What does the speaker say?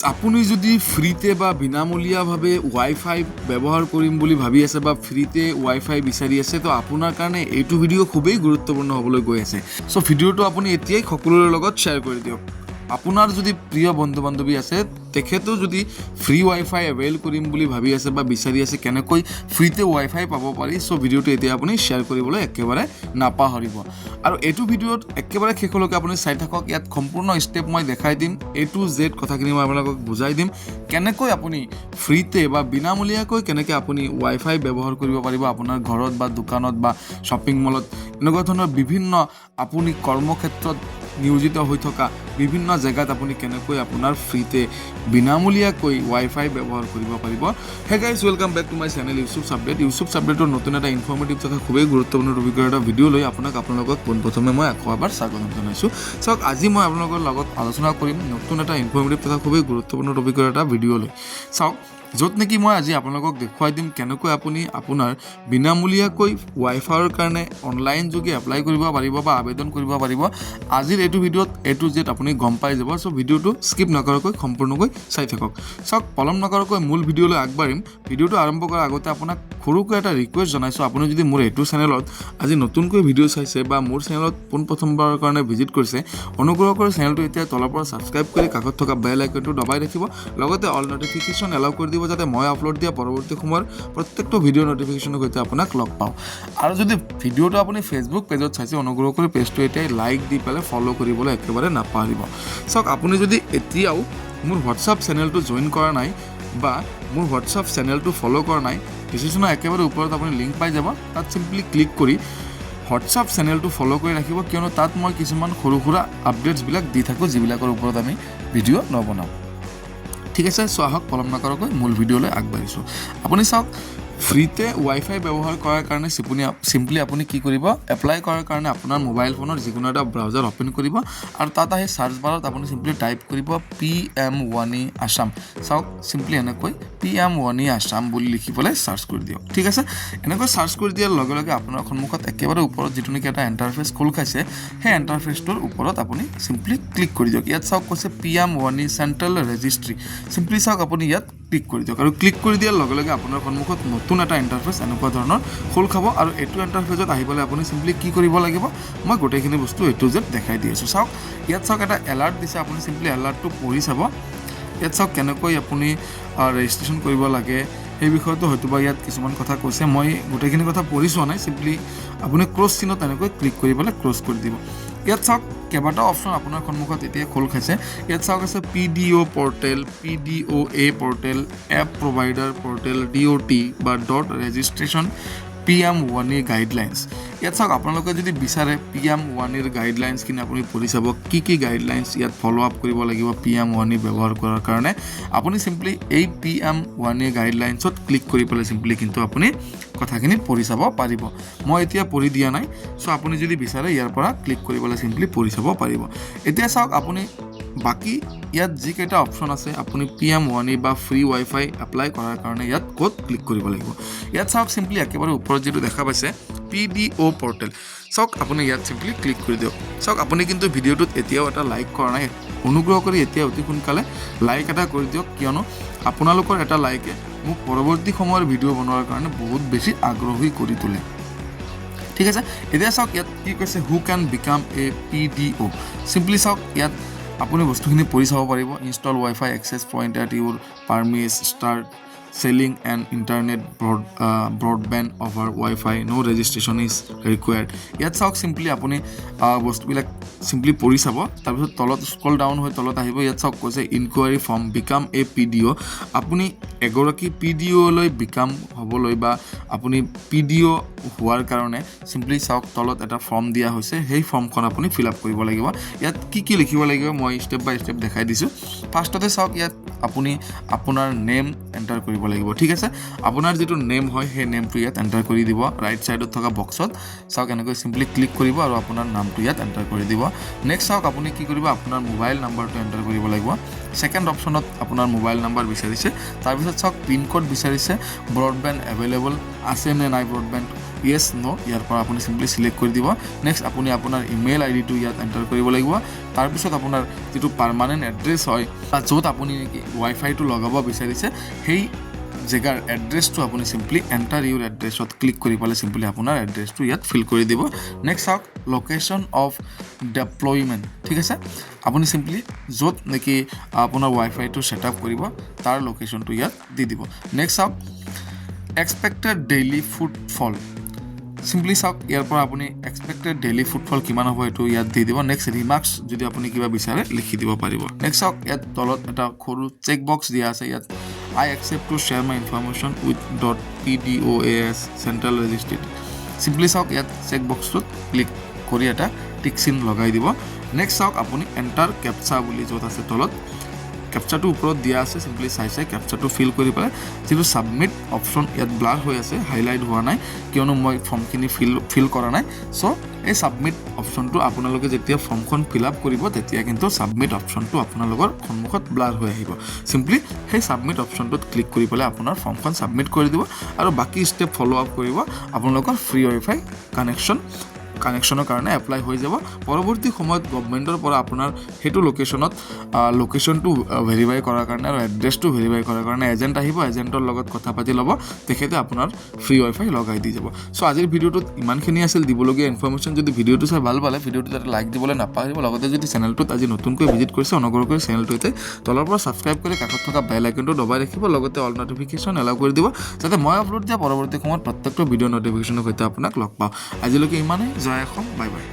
আপুনি যদি ফ্ৰীতে বা বিনামূলীয়াভাৱে ৱাইফাই ব্যৱহাৰ কৰিম বুলি ভাবি আছে বা ফ্ৰীতে ৱাইফাই বিচাৰি আছে তো আপোনাৰ কাৰণে এইটো ভিডিঅ' খুবেই গুৰুত্বপূৰ্ণ হ'বলৈ গৈ আছে। চ' ভিডিঅ'টো আপুনি এতিয়াই সকলোৰে লগত শ্বেয়াৰ কৰি দিয়ক। আপোনাৰ যদি প্ৰিয় বন্ধু বান্ধৱী আছে তেখেতেও যদি ফ্ৰী ৱাইফাই এভেইল কৰিম বুলি ভাবি আছে বা বিচাৰি আছে কেনেকৈ ফ্ৰীতে ৱাইফাই পাব পাৰি, চ' ভিডিঅ'টো এতিয়া আপুনি শ্বেয়াৰ কৰিবলৈ একেবাৰে নাপাহৰিব। আৰু এইটো ভিডিঅ'ত একেবাৰে শেষলৈকে আপুনি চাই থাকক। ইয়াত সম্পূৰ্ণ ষ্টেপ মই দেখাই দিম, A to Z কথাখিনি মই আপোনালোকক বুজাই দিম কেনেকৈ আপুনি ফ্ৰীতে বা বিনামূলীয়াকৈ কেনেকৈ আপুনি ৱাইফাই ব্যৱহাৰ কৰিব পাৰিব আপোনাৰ ঘৰত বা দোকানত বা শ্বপিং মলত, এনেকুৱা ধৰণৰ বিভিন্ন আপুনি কৰ্মক্ষেত্ৰত নিয়োজিত হৈ থকা বিভিন্ন জেগাত আপুনি কেনেকৈ আপোনাৰ ফ্ৰীতে বিনামূলীয়াকৈ ৱাইফাই ব্যৱহাৰ কৰিব পাৰিব। Hey guys, welcome back to my channel Yusuf update. Yusuf আপডেটৰ নতুন এটা ইনফৰ্মেটিভ তথা খুবেই গুৰুত্বপূৰ্ণ টপিকৰ এটা ভিডিঅ' লৈ আপোনালোকক পোনপ্ৰথমে মই আকৌ এবাৰ স্বাগতম জনাইছোঁ। চাওক, আজি মই আপোনালোকৰ লগত আলোচনা কৰিম নতুন এটা ইনফৰ্মেটিভ তথা খুবেই গুৰুত্বপূৰ্ণ টপিকৰ এটা ভিডিঅ' লৈ। চাওক, য'ত নেকি মই আজি আপোনালোকক দেখুৱাই দিম কেনেকৈ আপুনি আপোনাৰ বিনামূলীয়াকৈ ৱাইফাইৰ কাৰণে অনলাইন যোগে এপ্লাই কৰিব পাৰিব বা আবেদন কৰিব পাৰিব। আজিৰ এইটো ভিডিঅ'ত A to Z আপুনি গম পাই যাব। চ' ভিডিঅ'টো স্কিপ নকৰাকৈ সম্পূৰ্ণকৈ চাই থাকক। চাওক, পলম নকৰাকৈ মূল ভিডিঅ'লৈ আগবাঢ়িম। ভিডিঅ'টো আৰম্ভ কৰাৰ আগতে আপোনাক সৰুকৈ এটা ৰিকুৱেষ্ট জনাইছোঁ। আপুনি যদি মোৰ এইটো চেনেলত আজি নতুনকৈ ভিডিঅ' চাইছে বা মোৰ চেনেলত পোনপ্ৰথমবাৰৰ কাৰণে ভিজিট কৰিছে, অনুগ্ৰহ কৰি চেনেলটো এতিয়া তলৰ পৰা ছাবস্ক্ৰাইব কৰি কাষত থকা বেল আইকনটো দবাই ৰাখিব। লগতে অল নটিফিকেশ্যন এলাউ কৰি দিব যাতে মই আপলোড দিয়া পৰৱৰ্তী সময়ৰ প্ৰত্যেকটো ভিডিঅ' নটিফিকেশ্যনৰ সৈতে আপোনাক লগ পাওঁ। আৰু যদি ভিডিঅ'টো আপুনি ফেচবুক পেজত চাইছে, অনুগ্ৰহ কৰি পেজটো এতিয়াই লাইক দি পেলাই ফ'ল' কৰিবলৈ একেবাৰে নাপাহৰিব। চাওক, আপুনি যদি এতিয়াও মোৰ হোৱাটছআপ চেনেলটো জইন কৰা নাই বা মোৰ হোৱাটছআপ চেনেলটো ফ'ল' কৰা নাই, ডিছক্ৰিপশ্যনৰ একেবাৰে ওপৰত আপুনি লিংক পাই যাব। তাত চিম্পলি ক্লিক কৰি হোৱাটছআপ চেনেলটো ফ'ল' কৰি ৰাখিব, কিয়নো তাত মই কিছুমান সৰু সুৰা আপডেটছবিলাক দি থাকোঁ যিবিলাকৰ ওপৰত আমি ভিডিঅ' নবনাওঁ। ঠিক আছে, চ' আহক পলম নকৰাকৈ মূল ভিডিঅ'লৈ আগবাঢ়িছোঁ। আপুনি চাওক, ফ্ৰীতে ৱাইফাই ব্যৱহাৰ কৰাৰ কাৰণে চিম্পলি আপুনি কি কৰিব, এপ্লাই কৰাৰ কাৰণে আপোনাৰ মোবাইল ফোনৰ যিকোনো এটা ব্ৰাউজাৰ অ'পেন কৰিব আৰু তাত আহি চাৰ্চ বাৰত আপুনি চিম্পলি টাইপ কৰিব PM1E আছাম। চাওক, চিম্পলি এনেকৈ PM1E আছাম বুলি লিখি পেলাই চাৰ্চ কৰি দিয়ক। ঠিক আছে, এনেকৈ চাৰ্চ কৰি দিয়াৰ লগে লগে আপোনাৰ সন্মুখত একেবাৰে ওপৰত যিটো নেকি এটা এণ্টাৰফেচ খোল খাইছে, সেই এণ্টাৰফেচটোৰ ওপৰত আপুনি চিম্পলি ক্লিক কৰি দিয়ক। ইয়াত চাওক কৈছে PM1E চেণ্ট্ৰেল ৰেজিষ্ট্ৰি। চিম্পলি চাওক, আপুনি ইয়াত ক্লিক কৰি দিয়ক আৰু ক্লিক কৰি দিয়াৰ লগে লগে আপোনাৰ সন্মুখত নতুন এটা ইণ্টাৰফেচ এনেকুৱা ধৰণৰ খোল খাব। আৰু এইটো ইণ্টাৰফেচত আহিবলৈ আপুনি চিম্পলি কি কৰিব লাগিব, মই গোটেইখিনি বস্তু A to Z দেখাই দি আছোঁ। চাওক, ইয়াত চাওক এটা এলাৰ্ট দিছে, আপুনি চিম্পলি এলাৰ্টটো পঢ়ি চাব। ইয়াত চাওক কেনেকৈ আপুনি ৰেজিষ্ট্ৰেশ্যন কৰিব লাগে সেই বিষয়টো হয়তো বা ইয়াত কিছুমান কথা কৈছে, মই গোটেইখিনি কথা পঢ়ি চোৱা নাই। চিম্পলি আপুনি ক্ৰছ চিনত এনেকৈ ক্লিক কৰি পেলাই ক্ৰছ কৰি দিব। ইয়াত চাওক কেইবাটাও অপশ্যন আপোনাৰ সন্মুখত এতিয়া খোল খাইছে। ইয়াত চাওক আছে PDO portal, PDOA portal, app provider portal, DOT বা ডট ৰেজিষ্ট্ৰেশ্যন, PM1E গাইডলাইন্স। ইয়াত চাওক, আপোনালোকে যদি বিচাৰে PM1Eৰ গাইডলাইন্সখিনি আপুনি পঢ়ি চাব, কি কি গাইডলাইন্স ইয়াত ফ'ল' আপ কৰিব লাগিব PM1E ব্যৱহাৰ কৰাৰ কাৰণে। আপুনি চিম্পলি এই PM1E গাইডলাইন্সত ক্লিক কৰি পেলাই চিম্পলি কিন্তু আপুনি কথাখিনি পঢ়ি চাব পাৰিব। মই এতিয়া পঢ়ি দিয়া নাই, চ' আপুনি যদি বিচাৰে ইয়াৰ পৰা ক্লিক কৰি পেলাই চিম্পলি পঢ়ি চাব পাৰিব। এতিয়া চাওক, আপুনি বাকী ইয়াত যিকেইটা অপশ্যন আছে আপুনি PM1E বা ফ্ৰী ৱাইফাই এপ্লাই কৰাৰ কাৰণে ইয়াত ক'ত ক্লিক কৰিব লাগিব। ইয়াত চাওক, চিম্পলি একেবাৰে ওপৰত যিটো দেখা পাইছে PDO পৰ্টেল, চাওক আপুনি ইয়াত চিম্পলি ক্লিক কৰি দিয়ক। চাওক, আপুনি কিন্তু ভিডিঅ'টোত এতিয়াও এটা লাইক কৰা নাই, অনুগ্ৰহ কৰি এতিয়া অতি সোনকালে লাইক এটা কৰি দিয়ক, কিয়নো আপোনালোকৰ এটা লাইকে মোক পৰৱৰ্তী সময়ৰ ভিডিঅ' বনোৱাৰ কাৰণে বহুত বেছি আগ্ৰহী কৰি তোলে। ঠিক আছে, এতিয়া চাওক ইয়াত কি কৈছে, who can become a PDO। Simply চাওক, ইয়াত আপুনি বস্তুখিনি পঢ়ি চাব পাৰিব। Install WiFi access point at your premises, start selling an internet broadband over Wi-Fi, no registration is required. ইয়াত চাওক, চিম্পলি আপুনি বস্তুবিলাক চিম্পলি পঢ়ি চাব। তাৰপিছত তলত স্ক্ৰল ডাউন হৈ তলত আহিব। ইয়াত চাওক কৈছে enquiry form became a PDO। আপুনি এগৰাকী PDOলৈ বিকাম হ'বলৈ বা আপুনি PDO হোৱাৰ কাৰণে চিম্পলি চাওক তলত এটা ফৰ্ম দিয়া হৈছে, সেই ফৰ্মখন আপুনি ফিল আপ কৰিব লাগিব। ইয়াত কি কি লিখিব লাগিব মই ষ্টেপ বাই ষ্টেপ দেখাই দিছোঁ। ফাৰ্ষ্টতে চাওক, ইয়াত আপুনি আপোনাৰ নেম এণ্টাৰ কৰিব লাগিব। ঠিক আছে, আপোনাৰ যিটো নেম হয় সেই নেমটো ইয়াত এণ্টাৰ কৰি দিব। ৰাইট ছাইডত থকা বক্সত চাওক এনেকৈ চিম্পলি ক্লিক কৰিব আৰু আপোনাৰ নামটো ইয়াত এণ্টাৰ কৰি দিব। নেক্সট চাওক, আপুনি কি কৰিব, আপোনাৰ মোবাইল নাম্বাৰটো এণ্টাৰ কৰিব লাগিব। ছেকেণ্ড অপশ্যনত আপোনাৰ মোবাইল নাম্বাৰ বিচাৰিছে। তাৰপিছত চাওক পিনক'ড বিচাৰিছে, ব্ৰডবেণ্ড এভেইলেবল আছে নে নাই ব্ৰডবেণ্ড, য়েছ নো ইয়াৰ পৰা আপুনি চিম্পলি চিলেক্ট কৰি দিব নেক্সট আপুনি আপোনাৰ ইমেইল আইডিটো ইয়াত এণ্টাৰ কৰিব লাগিব তাৰপিছত আপোনাৰ যিটো পাৰ্মানেণ্ট এড্ৰেছ হয় য'ত আপুনি ৱাইফাইটো লগাব বিচাৰিছে সেই জেগাৰ এড্ৰেছটো আপুনি চিম্পলি এণ্টাৰ ইউৰ এড্ৰেছত ক্লিক কৰি পেলাই চিম্পলি আপোনাৰ এড্ৰেছটো ইয়াত ফিল কৰি দিব নেক্সট চাওক লোকেশ্যন অফ ডেপ্লয়মেণ্ট ঠিক আছে আপুনি চিম্পলি য'ত নেকি আপোনাৰ ৱাইফাইটো ছেটআপ কৰিব তাৰ লোকেশ্যনটো ইয়াত দি দিব নেক্সট চাওক এক্সপেক্টেড ডেইলি ফুটফল চিম্পলি চাওক ইয়াৰ পৰা আপুনি এক্সপেক্টেড ডেইলি ফুটফল কিমান হ'ব এইটো ইয়াত দি দিব নেক্সট ৰিমাৰ্কছ যদি আপুনি কিবা বিচাৰে লিখি দিব পাৰিব নেক্সট চাওক ইয়াত তলত এটা সৰু চেক বক্স দিয়া আছে ইয়াত I accept to share my information with .pdoas central registered simply চাওক ইয়াত চেক বক্সটোত ক্লিক কৰি এটা টিক চিন লগাই দিব নেক্সট চাওক আপুনি এণ্টাৰ কেপচা বুলি য'ত আছে তলত কেপচাটো ওপৰত দিয়া আছে চিম্পলি চাই কেপচাটো ফিল কৰি পেলাই যিটো ছাবমিট অপশ্যন ইয়াত ব্লাৰ হৈ আছে হাইলাইট হোৱা নাই কিয়নো মই ফৰ্মখিনি ফিল কৰা নাই চ' এই ছাবমিট অপশ্যনটো আপোনালোকে যেতিয়া ফৰ্মখন ফিল আপ কৰিব তেতিয়া কিন্তু ছাবমিট অপশ্যনটো আপোনালোকৰ সন্মুখত ব্লাৰ হৈ আহিব চিম্পলি সেই ছাবমিট অপশ্যনটোত ক্লিক কৰি পেলাই আপোনাৰ ফৰ্মখন ছাবমিট কৰি দিব আৰু বাকী ষ্টেপ ফ'ল' আপ কৰিব আপোনালোকৰ ফ্ৰী ৱাইফাই কানেকশ্যনৰ কাৰণে এপ্লাই হৈ যাব পৰৱৰ্তী সময়ত গভৰ্ণমেণ্টৰ পৰা আপোনাৰ সেইটো লোকেশ্যনটো ভেৰিফাই কৰাৰ কাৰণে আৰু এড্ৰেছটো ভেৰিফাই কৰাৰ কাৰণে এজেণ্ট আহিব এজেণ্টৰ লগত কথা পাতি ল'ব তেখেতে আপোনাৰ ফ্ৰী ৱাইফাই লগাই দি যাব চ' আজিৰ ভিডিঅ'টোত ইমানখিনি আছিল দিবলগীয়া ইনফৰমেশ্যন যদি ভিডিঅ'টো চাই ভাল পালে ভিডিঅ'টো যাতে লাইক দিবলৈ নাপাহৰিব লগতে যদি চেনেলটোত আজি নতুনকৈ ভিজিট কৰিছে অনুগ্ৰহ কৰি চেনেলটোতে তলৰ পৰা ছাবস্ক্ৰাইব কৰি কাষত থকা বেল আইকনটো দবাই ৰাখিব লগতে অল নটিফিকেশ্যন এলাউ কৰি দিব যাতে মই আপলোড দিয়া পৰৱৰ্তী সময়ত প্ৰত্যেকটো ভিডিঅ' নটিফিকেশ্যনৰ সৈতে আপোনাক লগ পাওঁ আজিলৈকে ইমানেই জয় অসম বাই বাই